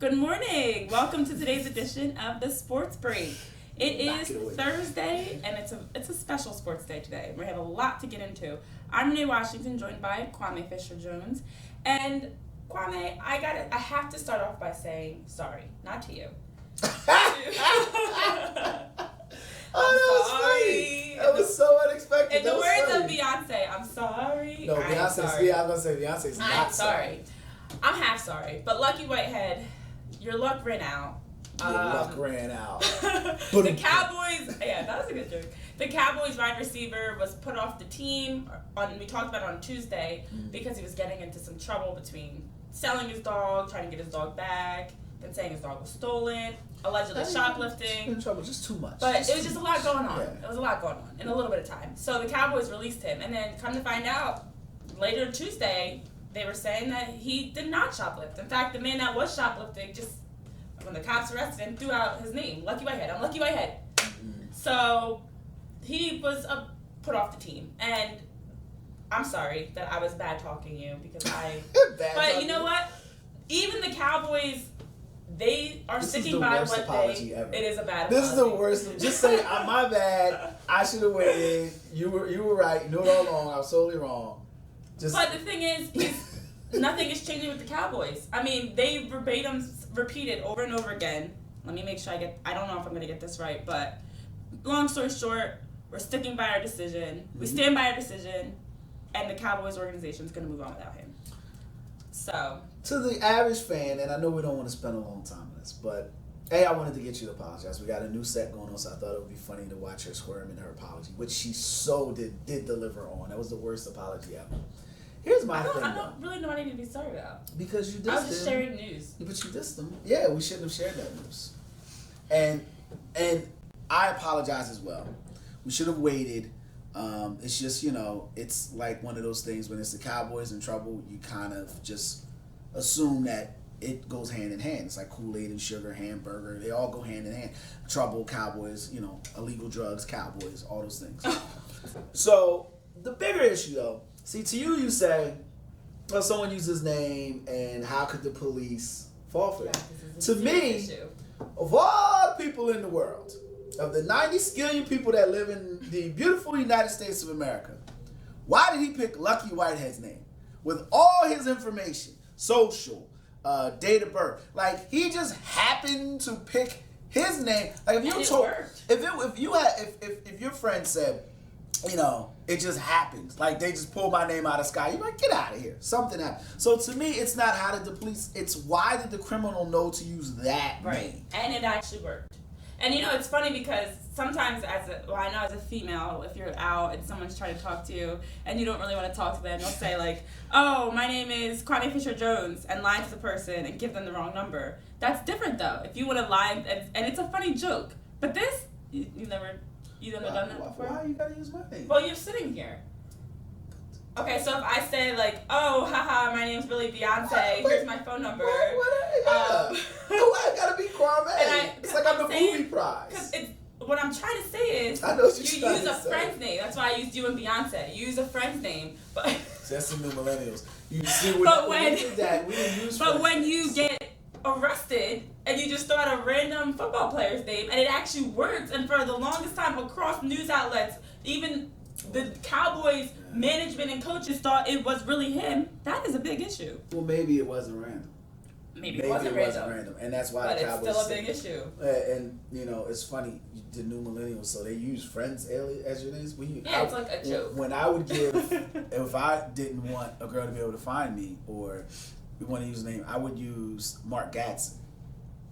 Good morning. Welcome to today's edition of the Sports Break. It is Thursday, and it's a special sports day today. We have a lot to get into. I'm Renee Washington, joined by Kwame Fisher-Jones. And Kwame, I have to start off by saying sorry, not to you. Oh, sorry. That was so unexpected. In the words of Beyonce, I'm sorry. No, Beyonce's. Yeah, I'm gonna say Beyonce's not sorry. I'm half sorry, but Lucky Whitehead, your luck ran out. Your luck ran out. The Cowboys, yeah, that was a good joke. The Cowboys wide receiver was put off the team. We talked about it on Tuesday because he was getting into some trouble between selling his dog, trying to get his dog back, then saying his dog was stolen, allegedly shoplifting. In trouble, just too much. But it was just a lot going on. Yeah. It was a lot going on in a little bit of time. So the Cowboys released him, and then come to find out, later Tuesday, they were saying that he did not shoplift. In fact, the man that was shoplifting just, when the cops arrested him, threw out his name, Lucky Whitehead. I'm Lucky Whitehead. So he was put off the team. And I'm sorry that I was bad talking you because but you know what? Even the Cowboys, they are sticking by what ever. It is a bad This apology. is the worst. Just say, my bad. I should have waited. You were right. You knew it all along. I was totally wrong. But the thing is, nothing is changing with the Cowboys. I mean, they verbatim repeated over and over again. Let me make sure I don't know if I'm going to get this right, but long story short, we're sticking by our decision. We stand by our decision, and the Cowboys organization is going to move on without him. So, to the average fan, and I know we don't want to spend a long time on this, but I wanted to get you to apologize. We got a new set going on, so I thought it would be funny to watch her squirm in her apology, which she did deliver on. That was the worst apology ever. Here's my thing. I don't really know what I need to be sorry about. Because you dissed him. I was just sharing news. But you dissed him. Yeah, we shouldn't have shared that news. And I apologize as well. We should have waited. It's just, it's like one of those things when it's the Cowboys in trouble, you kind of just assume that it goes hand in hand. It's like Kool-Aid and sugar, hamburger. They all go hand in hand. Trouble, Cowboys, illegal drugs, Cowboys, all those things. So the bigger issue, though, see, to you say, well, someone used his name, and how could the police fall for that? To me, of all people in the world, of the 90 skillion people that live in the beautiful United States of America, why did he pick Lucky Whitehead's name? With all his information, social, date of birth. Like, he just happened to pick his name. Like, if you told, if your friend said, it just happens. Like, they just pulled my name out of the sky. You're like, get out of here. Something happened. So to me, it's not how did the police, it's why did the criminal know to use that name? And it actually worked. And it's funny because sometimes I know as a female, if you're out and someone's trying to talk to you and you don't really want to talk to them, you'll say like, oh, my name is Kwame Fisher-Jones, and lie to the person and give them the wrong number. That's different though. If you want to lie, and it's a funny joke. But this, you've never done that before? Why you gotta use my name? Well, you're sitting here. Okay, so if I say like, oh, haha, my name's really Beyonce, here's my phone number. Why I gotta be Kwame? It's like I'm the movie prize. Because what I'm trying to say is, I know what you use a friend's name. That's why I used you and Beyonce. You use a friend's name, but that's the new millennials. You see, we didn't use. But when you get arrested and you just throw out a random football player's name and it actually works, and for the longest time across news outlets, even the Cowboys management and coaches thought it was really him. That is a big issue. Well, maybe it wasn't random. Maybe it wasn't random. And that's why but the Cowboys. It's still a big issue. And it's funny, the new millennials, so they use friends as your names. It's like a joke. When I would give, if I didn't want a girl to be able to find me, or we want to use a name, I would use Mark Gadsden.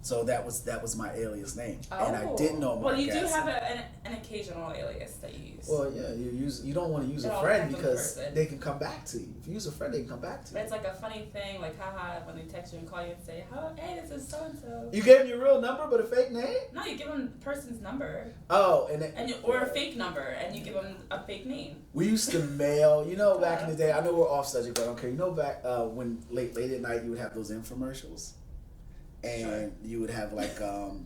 So that was my alias name, and I didn't know Mark. Well, you Gadsden. do have an occasional alias that you use. Well, yeah, you don't want to use a friend because they can come back to you. If you use a friend, they can come back to you. But it's like a funny thing, like haha, when they text you and call you and say, "Oh, hey, this is so and so." You gave them your real number, but a fake name? No, you give them the person's number. Oh, or a fake number, and you give them a fake name. We used to mail, back in the day. I know we're off subject, but okay. Back when late at night, you would have those infomercials. And you would have like,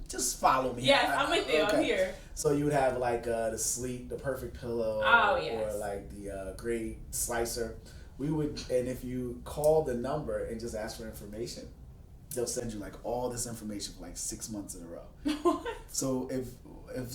just follow me. Yes, I'm with you. Okay. I'm here. So you would have like the sleep, the perfect pillow, or like the great slicer. We would, and if you call the number and just ask for information, they'll send you like all this information for like 6 months in a row. What? So if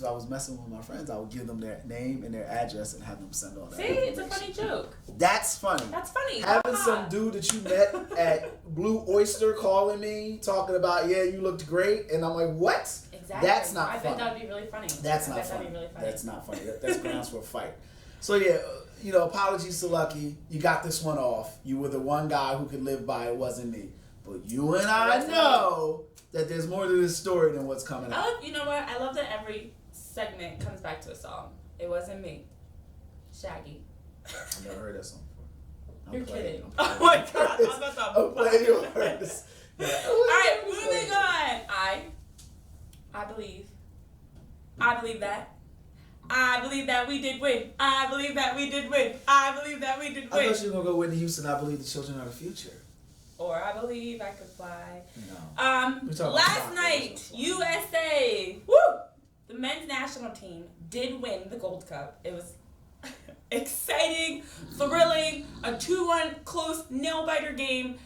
I was messing with my friends, I would give them their name and their address and have them send all that. See, it's a funny joke. That's funny. That's funny. Having some dude that you met at Blue Oyster calling me, talking about, yeah, you looked great, and I'm like, what? Exactly. That's not funny. funny. I bet that would be really funny. That's not funny. That's not funny. That's grounds for a fight. So yeah, apologies to Lucky. You got this one off. You were the one guy who could live by it. Wasn't me. But you and I know that there's more to this story than what's coming up. You know what? I love that every segment comes back to a song. It wasn't me. Shaggy. I've never heard that song before. You're kidding. Oh my God. I'm playing your words. All right, moving on. I believe that. I believe that we did win. I believe that we did win. I believe that we did win. I thought you were going to go Whitney Houston. I believe the children are the future. Or I believe I could fly. No. Last night, USA, woo! The men's national team did win the Gold Cup. It was exciting, thrilling, a 2-1 close nail-biter game.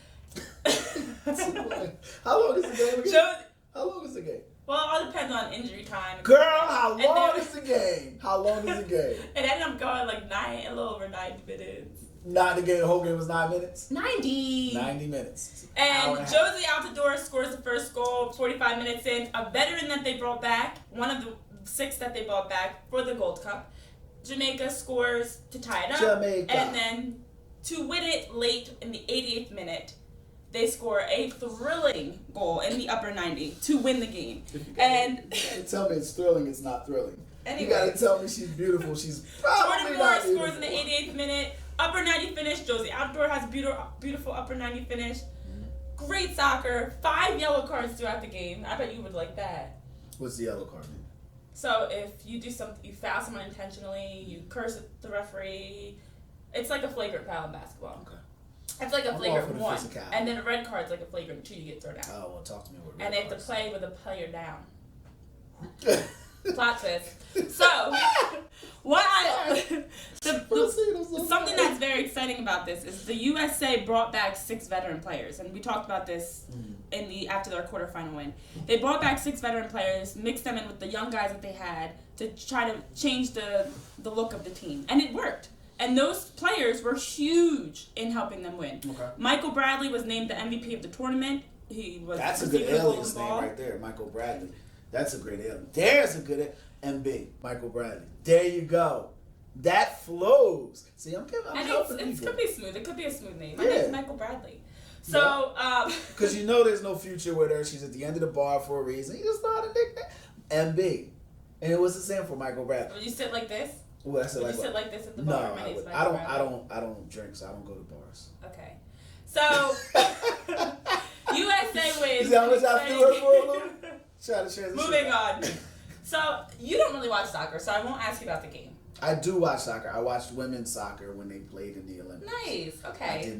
How long is the game again? How long is the game? Well, it all depends on injury time. Girl, how long is the game? How long is the game? It ended up going like a little over 90 minutes. The whole game was 9 minutes? 90 minutes. And Josie Altidore scores the first goal 45 minutes in. A veteran that they brought back, one of the 6 that they brought back for the Gold Cup. Jamaica scores to tie it up. And then to win it late in the 88th minute, they score a thrilling goal in the upper 90 to win the game. And tell me it's thrilling, it's not thrilling. Anyway, you gotta tell me she's beautiful. She's probably Jordan not Moore scores in the 88th minute. Upper 90 finish. Josie Altidore has beautiful upper 90 finish. Great soccer. 5 yellow cards throughout the game. I bet you would like that. What's the yellow card mean? So if you do something, you foul someone intentionally, you curse at the referee. It's like a flagrant foul in basketball. Okay. It's like a flagrant 1. And then a red card's like a flagrant 2, you get thrown out. Oh, well, talk to me about red. And they have to play with a player down. Plot twist. So, something that's very exciting about this is the USA brought back 6 veteran players, and we talked about this after their quarterfinal win. They brought back 6 veteran players, mixed them in with the young guys that they had to try to change the look of the team, and it worked. And those players were huge in helping them win. Okay. Michael Bradley was named the MVP of the tournament. That's a good alias name right there, Michael Bradley. That's a great alias. There's a good MB, Michael Bradley. There you go. That flows. See, I'm helping it could be smooth. It could be a smooth name. My name's Michael Bradley. So, because there's no future with her. She's at the end of the bar for a reason. You just thought a nickname. MB. And it was the same for Michael Bradley. Would you sit like this? Well, I said Would you sit like this at the bar? No, I don't drink, so I don't go to bars. Okay. So, USA wins. You see how much I threw her for a little? Try to transition. Moving on. So, you don't really watch soccer, so I won't ask you about the game. I do watch soccer. I watched women's soccer when they played in the Olympics. Nice. Okay. I do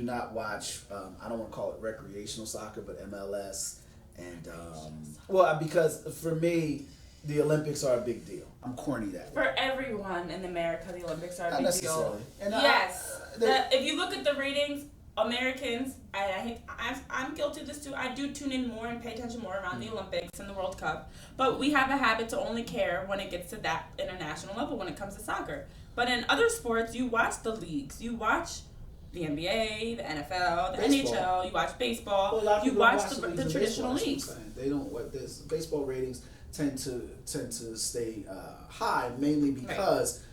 not watch. I don't want to call it recreational soccer, but MLS and because for me, the Olympics are a big deal. I'm corny that way. For everyone in America, the Olympics are a big necessarily. deal. Yes. If you look at the ratings, Americans, I'm guilty of this too. I do tune in more and pay attention more around the Olympics and the World Cup. But we have a habit to only care when it gets to that international level when it comes to soccer. But in other sports, you watch the leagues. You watch the NBA, the NFL, the NHL. You watch baseball. Well, you watch the traditional leagues. They don't. This baseball ratings tend to stay high mainly because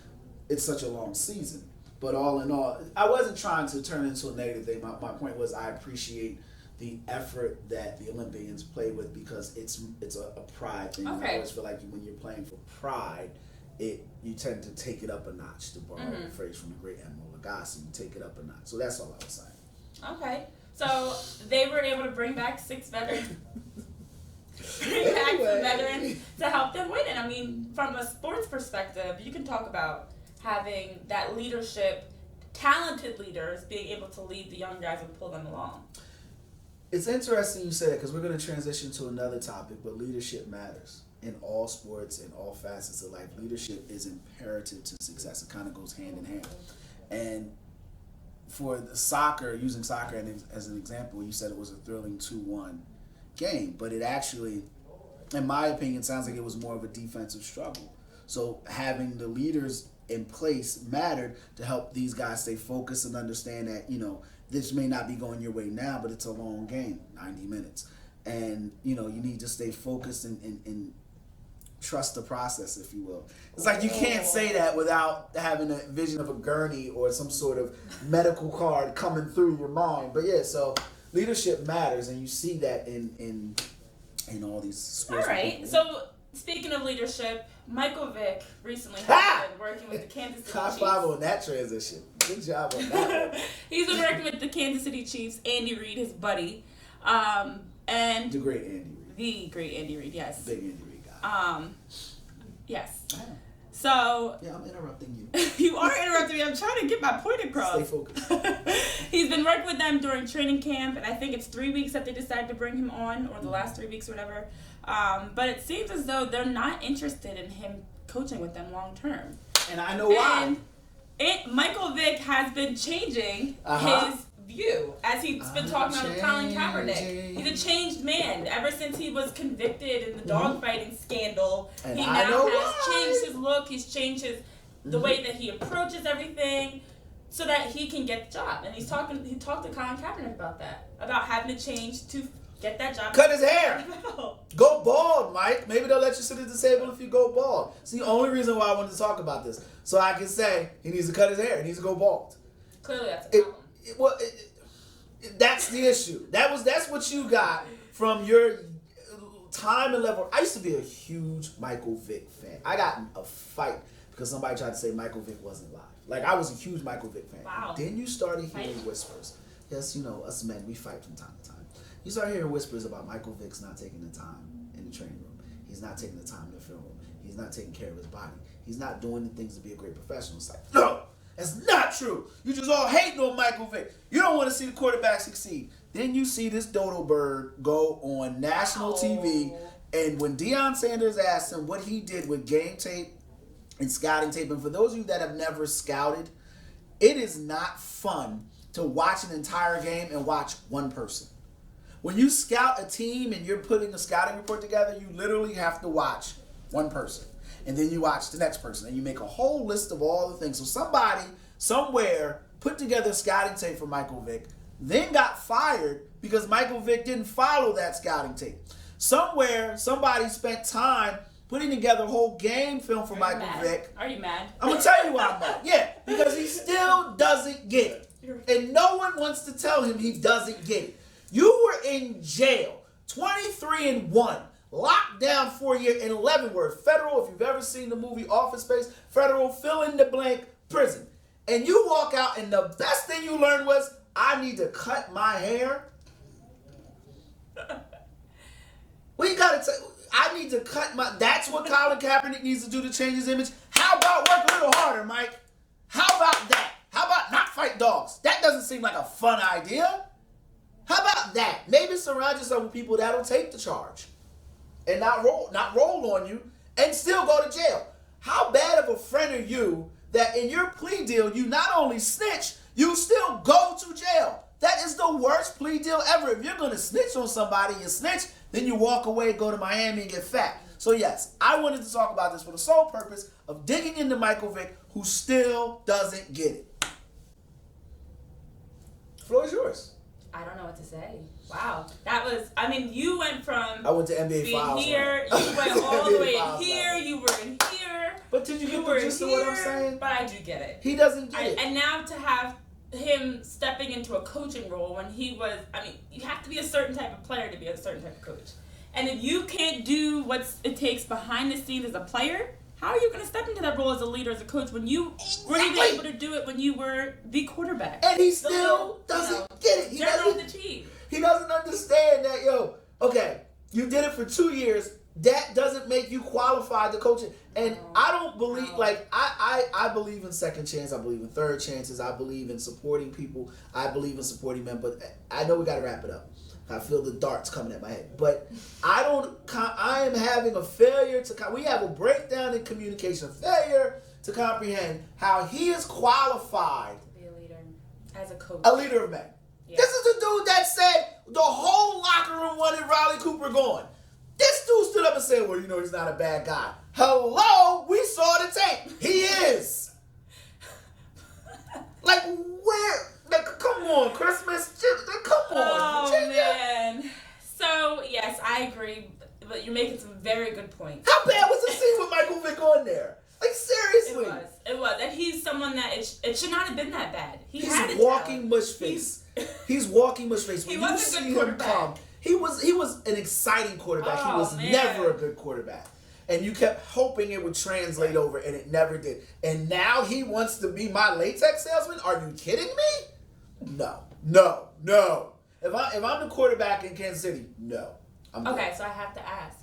it's such a long season. But all in all, I wasn't trying to turn into a negative thing. My point was I appreciate the effort that the Olympians play with because it's a pride thing. Okay. I always feel like when you're playing for pride, you tend to take it up a notch, to borrow a phrase from the great Admiral Lagasse. You take it up a notch. So that's all I was saying. Okay. So they were able to bring back 6 veterans. Bring back some veterans to help them win. And I mean, from a sports perspective, you can talk about having that leadership, talented leaders being able to lead the young guys and pull them along. It's interesting you say that because we're going to transition to another topic, but leadership matters in all sports, in all facets of life. Leadership is imperative to success. It kind of goes hand in hand. And for the soccer, using soccer as an example, you said it was a thrilling 2-1 game, but it actually, in my opinion, sounds like it was more of a defensive struggle. So having the leaders in place mattered to help these guys stay focused and understand that, you know, this may not be going your way now, but it's a long game, 90 minutes. And, you know, you need to stay focused and trust the process, if you will. It's like you can't say that without having a vision of a gurney or some sort of medical card coming through your mind. But yeah, so leadership matters, and you see that in all these sports. All right, so speaking of leadership, Michael Vick recently has been working with the Kansas City Chiefs. High five on that transition. Good job on that one. He's been working with the Kansas City Chiefs, Andy Reid, his buddy. And the great Andy Reid. The great Andy Reid, yes. Big Andy Reid guy. Yes. I know. So. Yeah, I'm interrupting you. You are interrupting me. I'm trying to get my point across. Stay focused. He's been working with them during training camp, and I think it's 3 weeks that they decided to bring him on, or the last 3 weeks or whatever. But it seems as though they're not interested in him coaching with them long term. And I know why. And Michael Vick has been changing his view as he's been talking about Colin Kaepernick. He's a changed man ever since he was convicted in the dogfighting scandal. And he I now know has why. changed his look. He's changed the way that he approaches everything, so that he can get the job. And he talked to Colin Kaepernick about that, about having to change to get that job. Cut his hair. Go bald, Mike. Maybe they'll let you sit at the table if you go bald. It's the only reason why I wanted to talk about this. So I can say he needs to cut his hair. He needs to go bald. Clearly that's a problem. That's the issue. That's what you got from your time and level. I used to be a huge Michael Vick fan. I got in a fight because somebody tried to say Michael Vick wasn't live. Like, I was a huge Michael Vick fan. Wow. Then you started hearing whispers. Yes, you know, us men, we fight from time to time. You start hearing whispers about Michael Vick's not taking the time in the training room. He's not taking the time in the film room. He's not taking care of his body. He's not doing the things to be a great professional. It's like, no, that's not true. You just all hating on Michael Vick. You don't want to see the quarterback succeed. Then you see this dodo bird go on national TV, and when Deion Sanders asked him what he did with game tape and scouting tape, and for those of you that have never scouted, it is not fun to watch an entire game and watch one person. When you scout a team and you're putting a scouting report together, you literally have to watch one person. And then you watch the next person. And you make a whole list of all the things. So somebody, somewhere, put together scouting tape for Michael Vick, then got fired because Michael Vick didn't follow that scouting tape. Somewhere, somebody spent time putting together a whole game film for Michael Vick. Are you mad? I'm going to tell you why I'm mad. Yeah, because he still doesn't get it. And no one wants to tell him he doesn't get it. You were in jail, 23-1, locked down for a year, in 11 words, federal, if you've ever seen the movie Office Space, federal fill-in-the-blank prison. And you walk out, and the best thing you learned was, I need to cut my hair. Well, you got to say, I need to cut my, that's what Colin Kaepernick needs to do to change his image. How about work a little harder, Mike? How about that? How about not fight dogs? That doesn't seem like a fun idea. How about that? Maybe surround yourself with people that'll take the charge and not roll on you and still go to jail. How bad of a friend are you that in your plea deal you not only snitch, you still go to jail? That is the worst plea deal ever. If you're going to snitch on somebody, you snitch, then you walk away, go to Miami and get fat. So yes, I wanted to talk about this for the sole purpose of digging into Michael Vick, who still doesn't get it. The floor is yours. I don't know what to say. Wow. That was, I mean, you went from I went to NBA being Files. here, you went all the way in here, you were in here. But did you get the gist of what I'm saying? But I do get it. He doesn't get it. And now to have him stepping into a coaching role when he was, I mean, you have to be a certain type of player to be a certain type of coach. And if you can't do what it takes behind the scenes as a player, how are you going to step into that role as a leader, as a coach, when you weren't even able to do it when you were the quarterback? And he still doesn't get it. He doesn't understand that, yo, okay, you did it for 2 years. That doesn't make you qualified to coach it. And I don't believe, like, I believe in second chance. I believe in third chances. I believe in supporting people. I believe in supporting men. But I know we got to wrap it up. I feel the darts coming at my head. But I am having a failure to, we have a breakdown in communication, a failure to comprehend how he is qualified As a coach. A leader of men. Yeah. This is the dude that said the whole locker room wanted Riley Cooper gone. This dude stood up and said, well, he's not a bad guy. Hello? We saw the tape. He is. Like, where? Like, come on, Christmas. Come on, Virginia. Man. So, yes, I agree. But you're making some very good points. How bad was the scene with Michael Vick on there? Like, seriously. It was. And he's someone that it should not have been that bad. He's walking mush face. He's walking mush face. He was a good quarterback. He was an exciting quarterback. He was never a good quarterback. And you kept hoping it would translate over, and it never did. And now he wants to be my latex salesman? Are you kidding me? No. If I'm the quarterback in Kansas City, no. Okay, so I have to ask.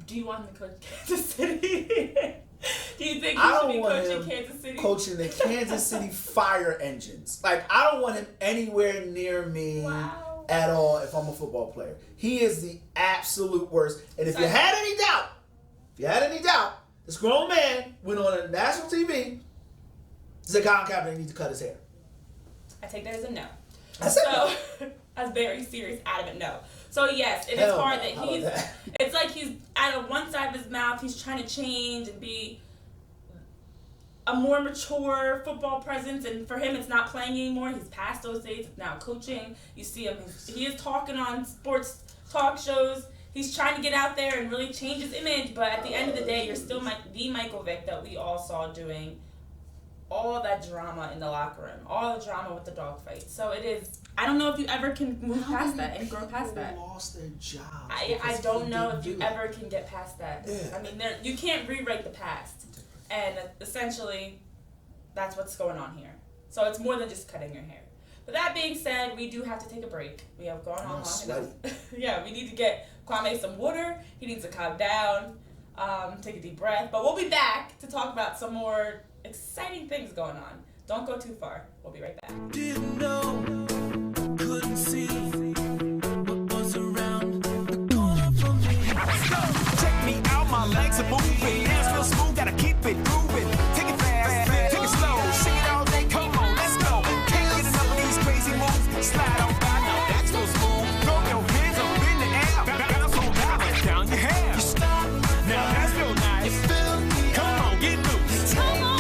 Do you want him to coach Kansas City? Do you think he should be coaching Kansas City? Coaching the Kansas City Fire Engines. Like, I don't want him anywhere near me at all if I'm a football player. He is the absolute worst. And if you had any doubt, this grown man went on a national TV, said Colin Kaepernick needs to cut his hair. I take that as a no. That's a very serious, adamant no. So yes, it is hard that it's like he's out of one side of his mouth, he's trying to change and be a more mature football presence, and for him it's not playing anymore. He's past those days, it's now coaching. You see him, he is talking on sports talk shows. He's trying to get out there and really change his image, but at the end of the day, you're still the Michael Vick that we all saw doing all that drama in the locker room, all the drama with the dogfight. So it is. I don't know if you ever can move past that and grow past that. Lost their job. I don't know if you ever can get past that. Yeah. I mean, you can't rewrite the past, and essentially, that's what's going on here. So it's more than just cutting your hair. But that being said, we do have to take a break. We have gone on long enough. Yeah, we need to get Kwame some water. He needs to calm down, take a deep breath. But we'll be back to talk about some more exciting things going on. Don't go too far. We'll be right back. Didn't know, couldn't see what was around the corner for me. Let's go. Check me out, my legs are moving. Hands feel smooth, gotta keep it moving. Take it fast, take it slow. Sing it all day, come on, let's go. Can't get enough of these crazy moves. Slide on by, now that's so smooth. Throw your hands up in the air. Bounce on down, let down your hair. You stop, now that's real nice. You feel me? Come on, get loose. Come on.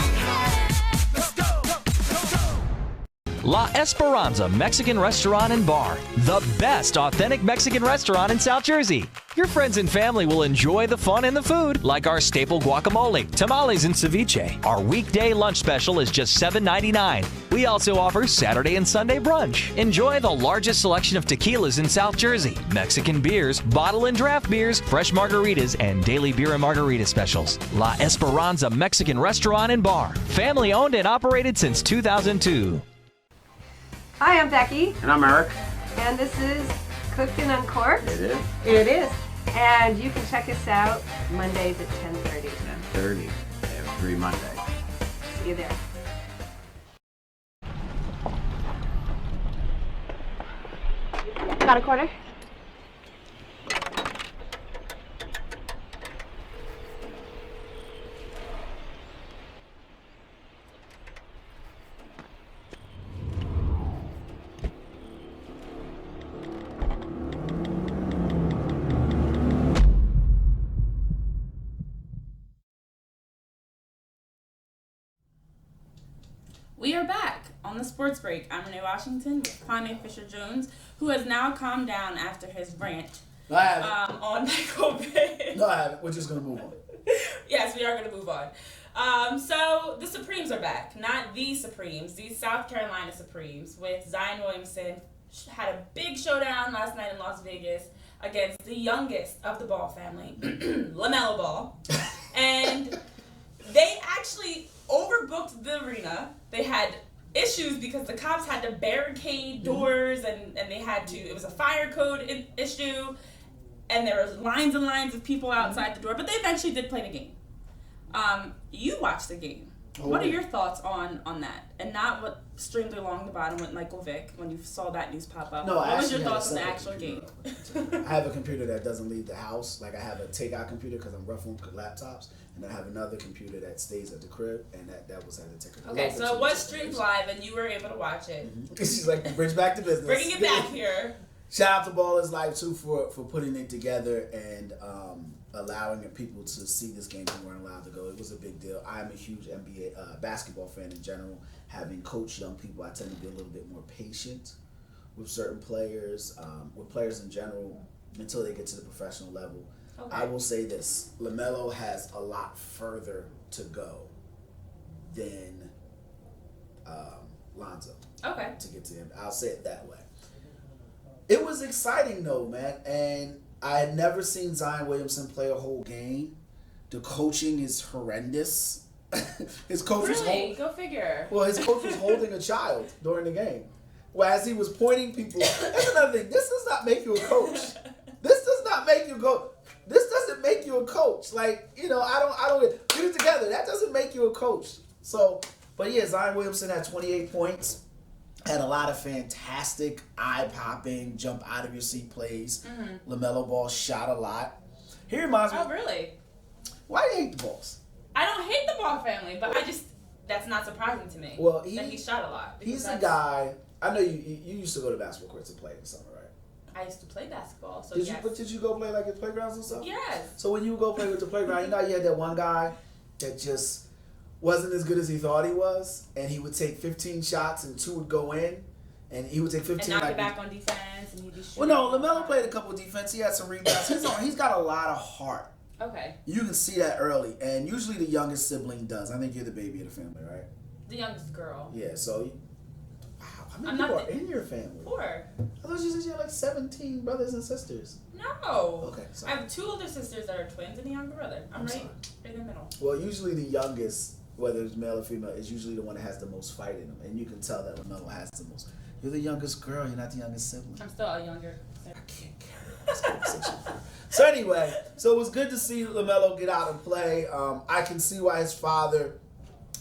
La Esperanza Mexican Restaurant and Bar, the best authentic Mexican restaurant in South Jersey. Your friends and family will enjoy the fun and the food, like our staple guacamole, tamales, and ceviche. Our weekday lunch special is just $7.99. We also offer Saturday and Sunday brunch. Enjoy the largest selection of tequilas in South Jersey, Mexican beers, bottle and draft beers, fresh margaritas, and daily beer and margarita specials. La Esperanza Mexican Restaurant and Bar, family owned and operated since 2002. Hi, I'm Becky. And I'm Eric. And this is Cooked and Uncorked. It is. It is. And you can check us out Mondays at 10:30. 10:30 every Monday. See you there. Got a quarter? We are back on the sports break. I'm Renee Washington with Kwame Fisher-Jones, who has now calmed down after his rant on Michael Vick. No, I haven't. We're just going to move on. Yes, we are going to move on. So the Supremes are back. Not the Supremes, the South Carolina Supremes, with Zion Williamson. Had a big showdown last night in Las Vegas against the youngest of the Ball family, Lamelo Ball. And they actually overbooked the arena. They had issues because the cops had to barricade doors and they had to, it was a fire code issue, and there was lines and lines of people outside the door, but they eventually did play the game. You watched the game. What are your thoughts on that? And not what streamed along the bottom with Michael Vick when you saw that news pop up. No, what was your thoughts on the actual game? I have a computer that doesn't leave the house. Like I have a takeout computer because I'm rough on laptops, and I have another computer that stays at the crib, and that was at the ticker. Okay, so it was streamed live, and you were able to watch it. She's like, bridge back to business. Bringing it back here. Shout out to Ballers Live too for putting it together and allowing people to see this game who weren't allowed to go. It was a big deal. I am a huge NBA basketball fan in general. Having coached young people, I tend to be a little bit more patient with certain players, with players in general, until they get to the professional level. Okay. I will say this: Lamelo has a lot further to go than Lonzo. Okay. To get to him, I'll say it that way. It was exciting though, man, and I had never seen Zion Williamson play a whole game. The coaching is horrendous. His coach was go figure. Well, his coach was holding a child during the game. Well, as he was pointing people. That's another thing. This does not make you a coach. This does not make you go. This doesn't make you a coach. Like, you know, I don't get it together. That doesn't make you a coach. So, but yeah, Zion Williamson had 28 points. Had a lot of fantastic, eye-popping, jump-out-of-your-seat plays. Mm-hmm. Lamelo Ball shot a lot. He reminds me... Oh, really? Why do you hate the Balls? I don't hate the Ball family, but that's not surprising to me. Well, that he shot a lot. He's a guy... I know you used to go to basketball courts and play in the summer, right? I used to play basketball, so yes. Did you go play like at playgrounds and stuff? Yes. So when you would go play with the playground, you know you had that one guy that just... wasn't as good as he thought he was, and he would take 15 shots and 2 would go in, and he would take 15. And knock it back on defense, and he'd be shooting. Well, no, LaMelo played a couple of defense. He had some rebounds. He's got a lot of heart. Okay. You can see that early, and usually the youngest sibling does. I think you're the baby of the family, right? The youngest girl. Yeah. So, wow, how many people are in your family? 4. I thought you said you had like 17 brothers and sisters. No. Okay. Sorry. I have 2 older sisters that are twins and a younger brother. I'm right in the middle. Well, usually the youngest, whether it's male or female, is usually the one that has the most fight in them, and you can tell that LaMelo has the most. You're the youngest girl. You're not the youngest sibling. I'm still a younger. I can't carry on this conversation. So anyway, so it was good to see LaMelo get out and play. I can see why his father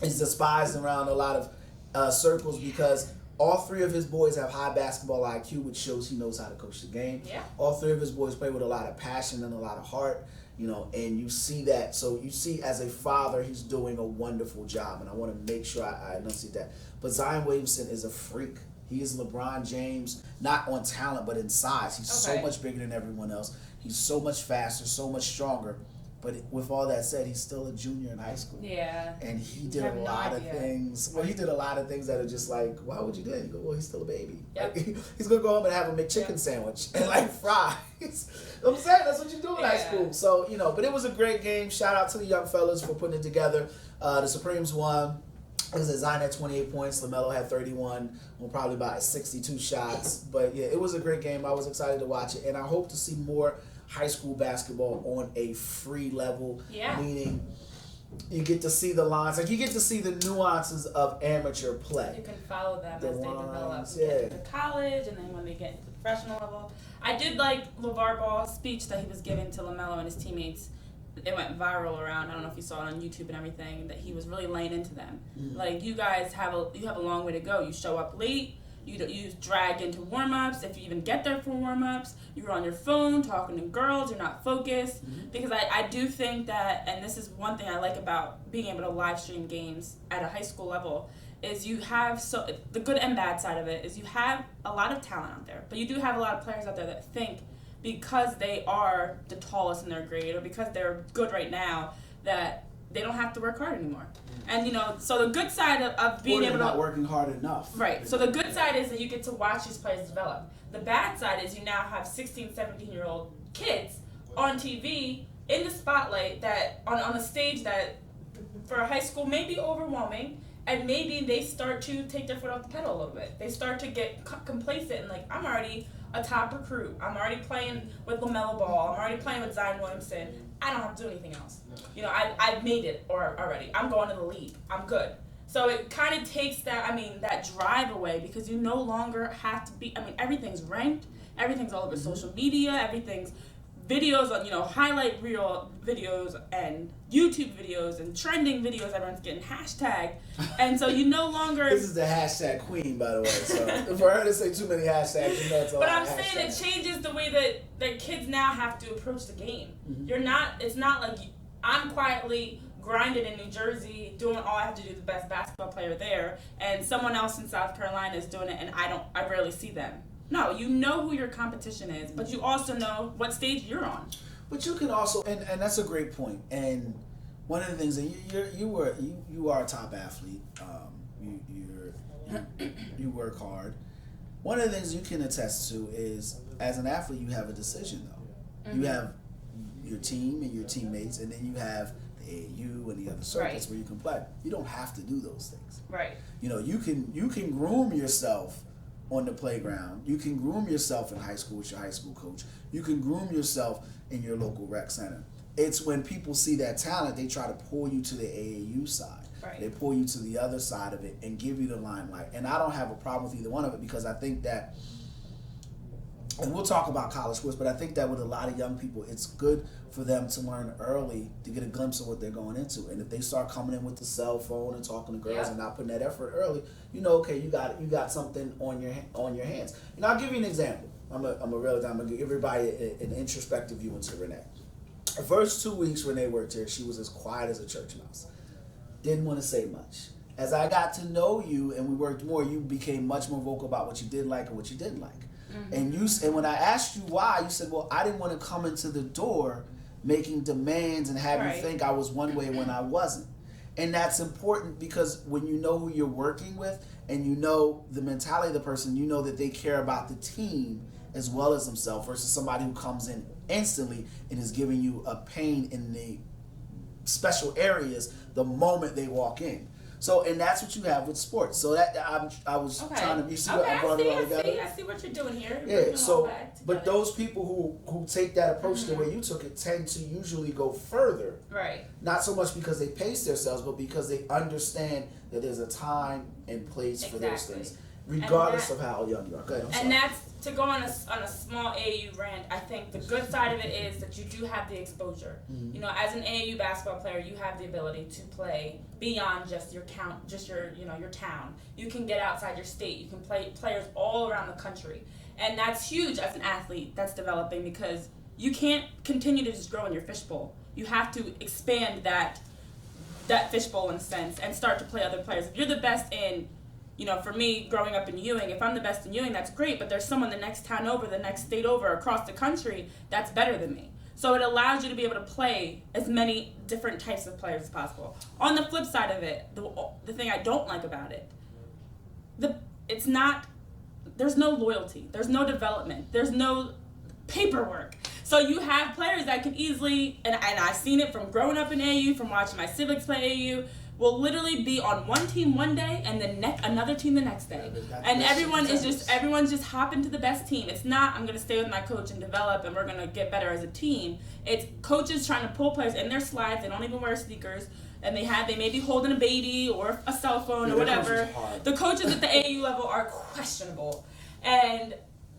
is despised around a lot of circles because all 3 of his boys have high basketball IQ, which shows he knows how to coach the game. Yeah. All 3 of his boys play with a lot of passion and a lot of heart. You know, and you see that. So you see, as a father, he's doing a wonderful job, and I want to make sure I enunciate that. But Zion Williamson is a freak. He is LeBron James, not on talent, but in size. He's so much bigger than everyone else. He's so much faster, so much stronger. But with all that said, he's still a junior in high school. Yeah. And he did a lot of things. Well, he did a lot of things that are just like, why would you do that? You go, well, he's still a baby. Yep. Like, he's going to go home and have a McChicken sandwich and like fries. You know what I'm saying? That's what you do in high school. So, you know, but it was a great game. Shout out to the young fellas for putting it together. The Supremes won. It was Zion had 28 points. LaMelo had 31 on probably about 62 shots. But yeah, it was a great game. I was excited to watch it. And I hope to see more high school basketball on a free level. Yeah. Meaning you get to see the lines. Like you get to see the nuances of amateur play. You can follow them as they develop. Yeah. Get to college and then when they get into the professional level. I did like LeVar Ball's speech that he was giving to LaMelo and his teammates. It went viral around. I don't know if you saw it on YouTube and everything. That he was really laying into them. Mm-hmm. Like you guys have a long way to go. You show up late. You drag into warm-ups. If you even get there for warm-ups, you're on your phone talking to girls. You're not focused. Mm-hmm. Because I do think that, and this is one thing I like about being able to live stream games at a high school level, is you have the good and bad side of it is you have a lot of talent out there, but you do have a lot of players out there that think because they are the tallest in their grade or because they're good right now that they don't have to work hard anymore. And, you know, so the good side of being able to... not working hard enough. Right. So the good side is that you get to watch these players develop. The bad side is you now have 16, 17-year-old kids on TV in the spotlight that on a stage that for a high school may be overwhelming, and maybe they start to take their foot off the pedal a little bit. They start to get complacent and like, I'm already a top recruit. I'm already playing with Lamelo Ball. I'm already playing with Zion Williamson. I don't have to do anything else. You know, I've made it already. I'm going to the league. I'm good. So it kind of takes that drive away because you no longer have to be, everything's ranked. Everything's all over social media. Everything's videos on, highlight reel videos and YouTube videos and trending videos. Everyone's getting hashtagged. And so you no longer... This is the hashtag queen, by the way. So for her to say too many hashtags, it's a lot. But I'm saying it changes the way that kids now have to approach the game. Mm-hmm. It's not like I'm quietly grinded in New Jersey, doing all I have to do, the best basketball player there, and someone else in South Carolina is doing it, and I rarely see them. No, you know who your competition is, but you also know what stage you're on. But you can also, and that's a great point. And one of the things that you are a top athlete. You work hard. One of the things you can attest to is, as an athlete, you have a decision though. Mm-hmm. You have your team and your teammates, and then you have the AAU and the other circuits where you can play. You don't have to do those things. Right. You can groom yourself on the playground. You can groom yourself in high school with your high school coach. You can groom yourself in your local rec center. It's when people see that talent, they try to pull you to the AAU side. Right. They pull you to the other side of it and give you the limelight. And I don't have a problem with either one of it, because I think that, and we'll talk about college sports, but I think that with a lot of young people, it's good for them to learn early to get a glimpse of what they're going into. And if they start coming in with the cell phone and talking to girls and not putting that effort early, okay, you got something on your hands. And I'll give you an example. I'm gonna give everybody an introspective view into Renee. The first 2 weeks Renee worked here, she was as quiet as a church mouse. Didn't want to say much. As I got to know you and we worked more, you became much more vocal about what you did like and what you didn't like. Mm-hmm. And when I asked you why, you said, well, I didn't want to come into the door making demands and have you think I was one way when I wasn't. And that's important, because when you know who you're working with and you know the mentality of the person, you know that they care about the team as well as themselves, versus somebody who comes in instantly and is giving you a pain in the special areas the moment they walk in. So, and that's what you have with sports. So that I was trying to. You see what I brought it all together? I see what you're doing here. Yeah. So, but those people who take that approach the way you took it tend to usually go further. Right. Not so much because they pace themselves, but because they understand that there's a time and place for those things, regardless of how young you are. Go ahead, that's to go on a small AAU rant. I think the good side of it is that you do have the exposure. Mm-hmm. As an AAU basketball player, you have the ability to play beyond just your your town. You can get outside your state. You can play players all around the country, and that's huge as an athlete that's developing, because you can't continue to just grow in your fishbowl. You have to expand that fishbowl in a sense and start to play other players. If you're the best in, for me, growing up in Ewing, if I'm the best in Ewing, that's great, but there's someone the next town over, the next state over, across the country, that's better than me. So it allows you to be able to play as many different types of players as possible. On the flip side of it, the thing I don't like about it, there's no loyalty, there's no development, there's no paperwork. So you have players that can easily, and I've seen it from growing up in AAU, from watching my siblings play AAU, will literally be on one team one day and then another team the next day. And everyone's just hopping to the best team. It's not, I'm going to stay with my coach and develop and we're going to get better as a team. It's coaches trying to pull players in their slides. They don't even wear sneakers. And they may be holding a baby or a cell phone or whatever. The coaches at the AAU level are questionable. And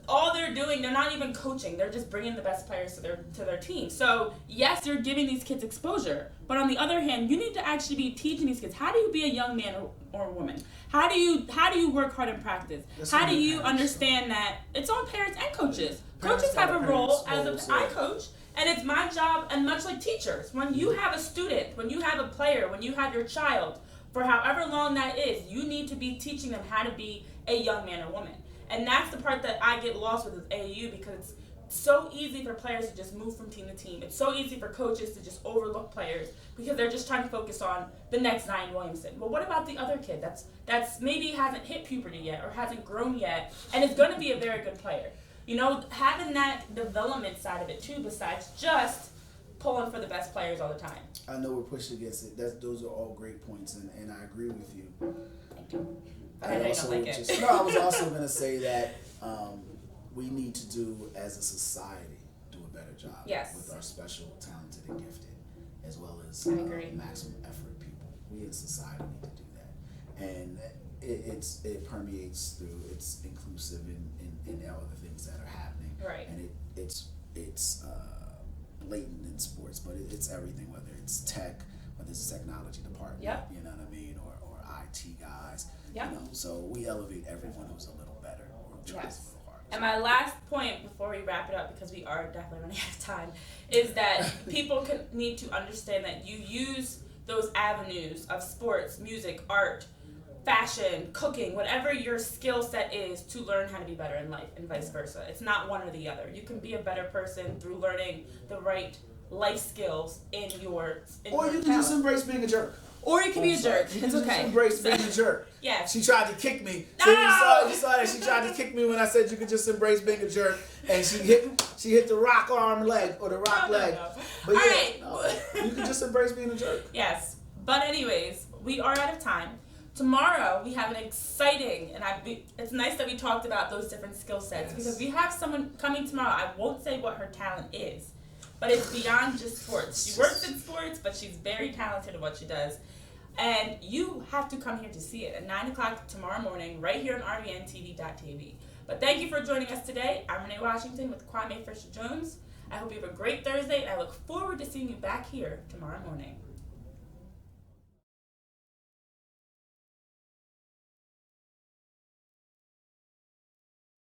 all they're doing, they're not even coaching. They're just bringing the best players to their team. So yes, you're giving these kids exposure, but on the other hand, you need to actually be teaching these kids, how do you be a young man or a woman? How do you work hard in practice? How do you understand that it's on parents and coaches? Coaches have a role I coach, and it's my job, and much like teachers, when you have a student, when you have a player, when you have your child, for however long that is, you need to be teaching them how to be a young man or woman. And that's the part that I get lost with AAU, because it's so easy for players to just move from team to team. It's so easy for coaches to just overlook players because they're just trying to focus on the next Zion Williamson. Well, what about the other kid that's maybe hasn't hit puberty yet or hasn't grown yet and is going to be a very good player? Having that development side of it too, besides just pulling for the best players all the time. I know we're pushed against it. Those are all great points, and I agree with you. Thank you. I was also going to say that we need to do, as a society, do a better job with our special, talented, and gifted, as well as maximum effort people. We as society need to do that, and it permeates through. It's inclusive in all the things that are happening, right? And it's blatant in sports, but it's everything, whether it's tech, whether it's a technology department, Yep. you know what I mean, or IT guys, Yep. you know, so we elevate everyone who's a little better or tries Yes. a little harder. And my last point before we wrap it up, because we are definitely running out of time, is that people need to understand that you use those avenues of sports, music, art, fashion, cooking, whatever your skill set is, to learn how to be better in life, and vice versa. It's not one or the other. You can be a better person through learning the right life skills in your Or you can just embrace being a jerk. Or you can be a jerk. You It's can okay. just embrace being a jerk. Yes. She tried to kick me. No! So you saw that she tried to kick me when I said you could just embrace being a jerk, and she hit the rock arm leg or the rock leg. No. But All yeah, right. no, you can just embrace being a jerk. Yes. But anyways, we are out of time. Tomorrow we have an exciting, and it's nice that we talked about those different skill sets, because we have someone coming tomorrow. I won't say what her talent is, but it's beyond just sports. She works in sports, but she's very talented at what she does. And you have to come here to see it at 9 o'clock tomorrow morning, right here on RBNTV.tv. But thank you for joining us today. I'm Renee Washington with Kwame Fisher-Jones. I hope you have a great Thursday, and I look forward to seeing you back here tomorrow morning.